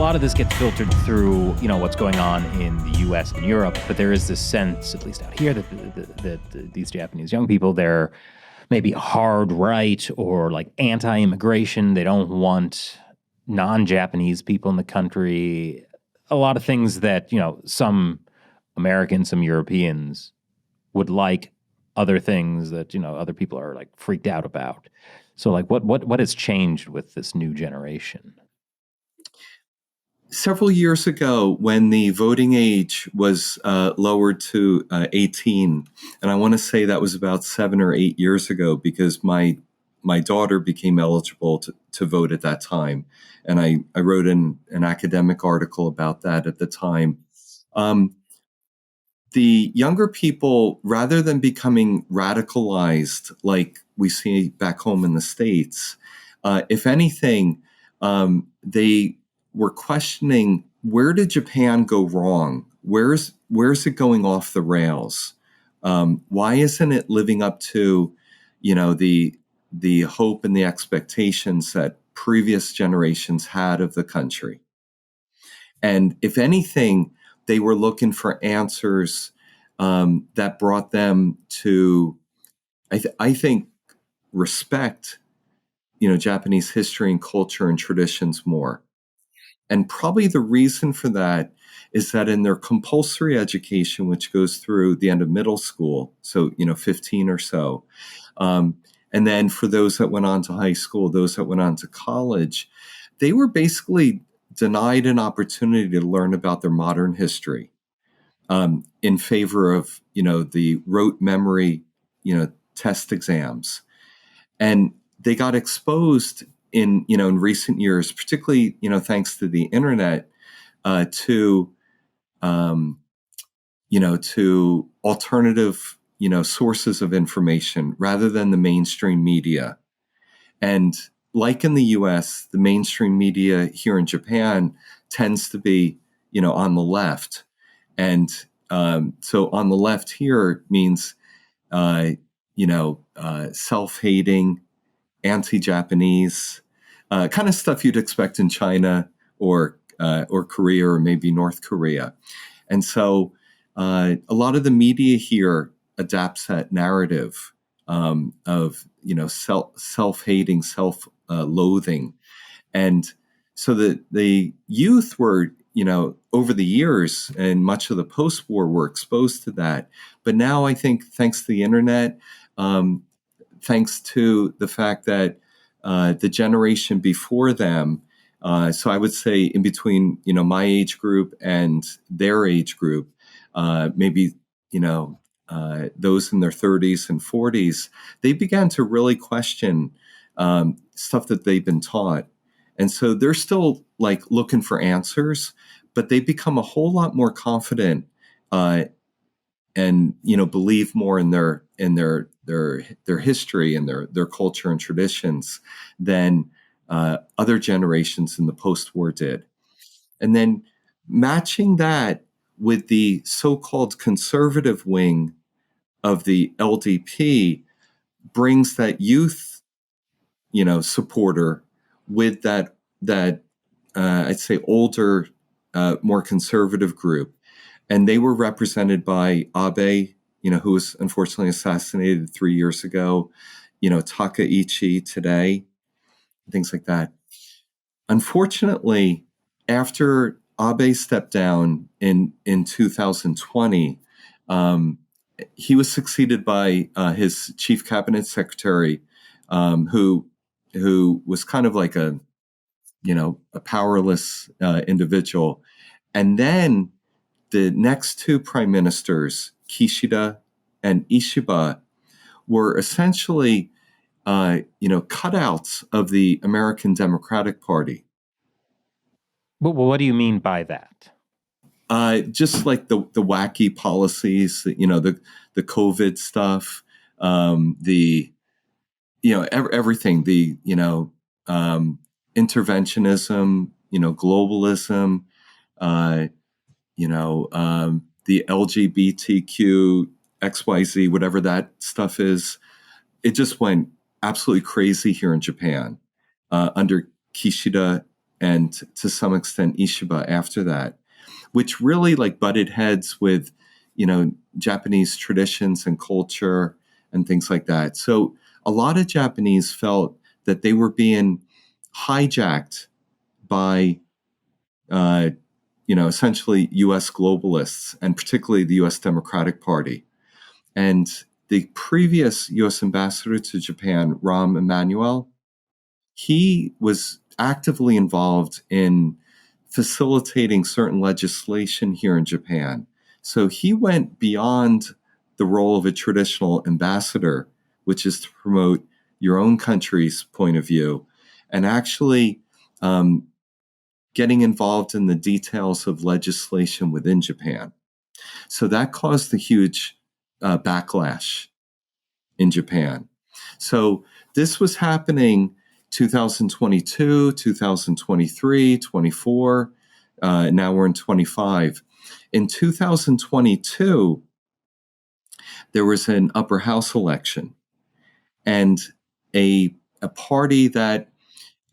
lot of this gets filtered through, what's going on in the U.S. and Europe, but there is this sense, at least out here, that these Japanese young people, they're maybe hard right or like anti-immigration. They don't want non-Japanese people in the country. A lot of things that, some Americans, some Europeans would like, other things that, other people are like freaked out about. So like what has changed with this new generation? Several years ago, when the voting age was lowered to 18, and I want to say that was about 7 or 8 years ago, because my daughter became eligible to vote at that time. And I wrote an academic article about that at the time. The younger people, rather than becoming radicalized like we see back home in the States, if anything, they were questioning, where did Japan go wrong? Where's it going off the rails? Why isn't it living up to, the hope and the expectations that previous generations had of the country? And if anything, they were looking for answers that brought them to, I think, respect, Japanese history and culture and traditions more. And probably the reason for that is that in their compulsory education, which goes through the end of middle school, so, 15 or so, and then for those that went on to high school, those that went on to college, they were basically denied an opportunity to learn about their modern history in favor of, the rote memory, test exams. And they got exposed in recent years, particularly, thanks to the internet, to alternative, sources of information rather than the mainstream media. And like in the US, the mainstream media here in Japan tends to be, on the left. And so on the left here means, self-hating, anti-Japanese, kind of stuff you'd expect in China or Korea or maybe North Korea. And so a lot of the media here adapts that narrative of, self-hating, self-loathing. And so the youth were, over the years and much of the post-war were exposed to that. But now I think thanks to the internet, thanks to the fact that the generation before them, so I would say in between, my age group and their age group, maybe, those in their 30s and 40s, they began to really question stuff that they've been taught. And so they're still like looking for answers, but they become a whole lot more confident and believe more in their history and their culture and traditions than other generations in the post-war did. And then matching that with the so-called conservative wing of the LDP brings that youth, supporter with that I'd say older, more conservative group. And they were represented by Abe, who was unfortunately assassinated 3 years ago, Takaichi today, things like that. Unfortunately, after Abe stepped down in 2020, he was succeeded by his chief cabinet secretary, who was kind of like a powerless individual. And then the next two prime ministers, Kishida and Ishiba, were essentially, cutouts of the American Democratic Party. Well, what do you mean by that? Just like the wacky policies, the COVID stuff, everything, interventionism, globalism, the LGBTQ, XYZ, whatever that stuff is. It just went absolutely crazy here in Japan under Kishida and to some extent Ishiba after that, which really like butted heads with, Japanese traditions and culture and things like that. So a lot of Japanese felt that they were being hijacked by, essentially U.S. globalists, and particularly the U.S. Democratic Party. And the previous U.S. ambassador to Japan, Rahm Emanuel, he was actively involved in facilitating certain legislation here in Japan. So he went beyond the role of a traditional ambassador, which is to promote your own country's point of view, and actually getting involved in the details of legislation within Japan. So that caused a huge backlash in Japan. So this was happening 2022, 2023, 24. Now we're in 25. In 2022, there was an upper house election, and a party that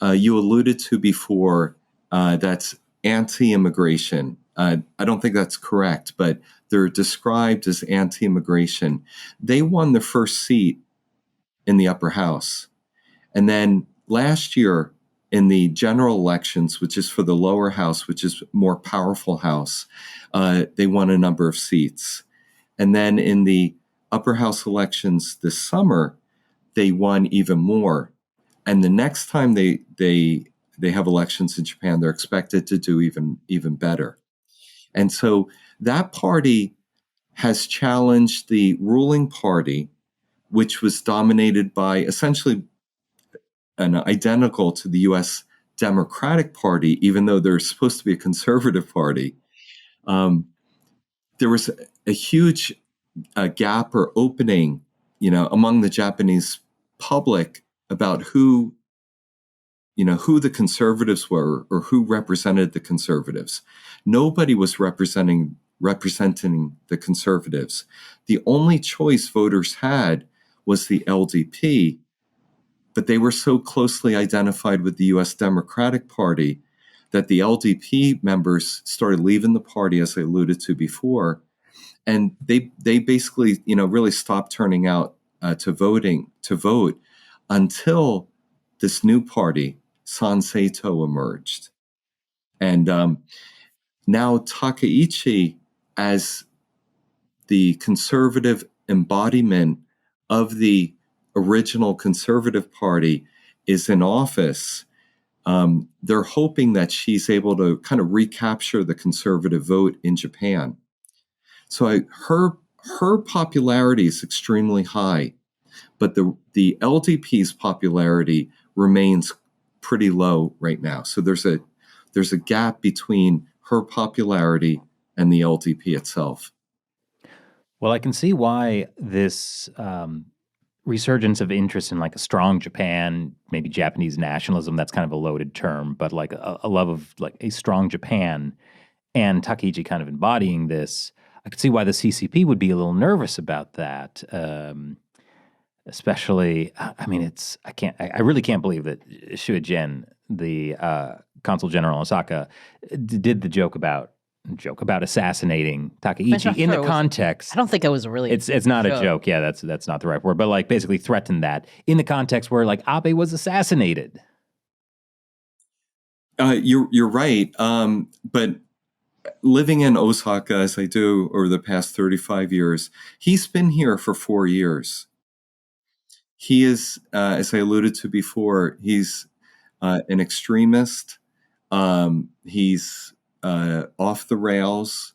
you alluded to before, that's anti-immigration. I don't think that's correct, but they're described as anti-immigration. They won the first seat in the upper house. And then last year in the general elections, which is for the lower house, which is more powerful house, they won a number of seats. And then in the upper house elections this summer, they won even more. And the next time they have elections in Japan, they're expected to do even better. And so that party has challenged the ruling party, which was dominated by essentially an identical to the U.S. Democratic Party, even though they're supposed to be a conservative party. There was a huge gap or opening, among the Japanese public about who the conservatives were or who represented the conservatives. Nobody was representing the conservatives. The only choice voters had was the LDP, but they were so closely identified with the U.S. Democratic Party that the LDP members started leaving the party, as I alluded to before, and they basically really stopped turning out to vote until this new party, Sanseito, emerged. And now Takaichi, as the conservative embodiment of the original Conservative Party, is in office. They're hoping that she's able to kind of recapture the conservative vote in Japan. So her popularity is extremely high, but the LDP's popularity remains pretty low right now. So there's a gap between her popularity and the LDP itself. Well, I can see why this resurgence of interest in like a strong Japan, maybe Japanese nationalism, that's kind of a loaded term, but like a love of like a strong Japan, and Takaichi kind of embodying this. I could see why the CCP would be a little nervous about that. Especially, I mean, I really can't believe that Shuijen, the consul general in Osaka, did the joke about assassinating Takaichi in the context. I don't think it was really. It's not a joke. Yeah, that's not the right word. But like basically threatened that in the context where like Abe was assassinated. You're right. But living in Osaka, as I do over the past 35 years, he's been here for 4 years. He is, as I alluded to before, he's an extremist. He's off the rails.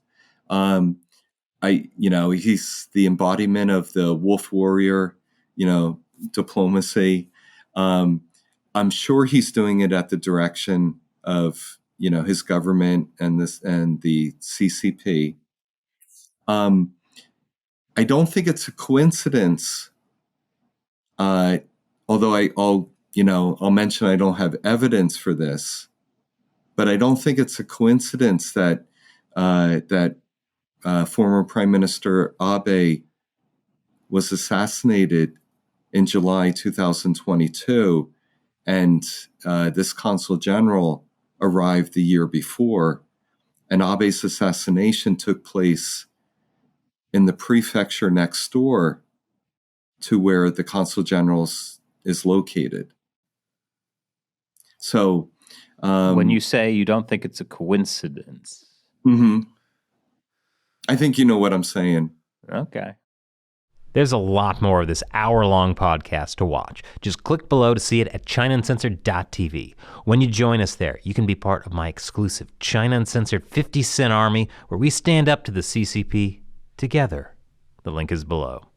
He's the embodiment of the wolf warrior, diplomacy. I'm sure he's doing it at the direction of, his government and the CCP. I don't think it's a coincidence. Although I'll mention I don't have evidence for this, but I don't think it's a coincidence that former Prime Minister Abe was assassinated in July 2022, and this consul general arrived the year before, and Abe's assassination took place in the prefecture next door to where the consul general is located. So, when you say you don't think it's a coincidence, I think you know what I'm saying. okay. There's a lot more of this hour-long podcast to watch. Just click below to see it at ChinaUncensored.tv. When you join us there, you can be part of my exclusive China Uncensored 50 Cent Army, where we stand up to the CCP together. The link is below.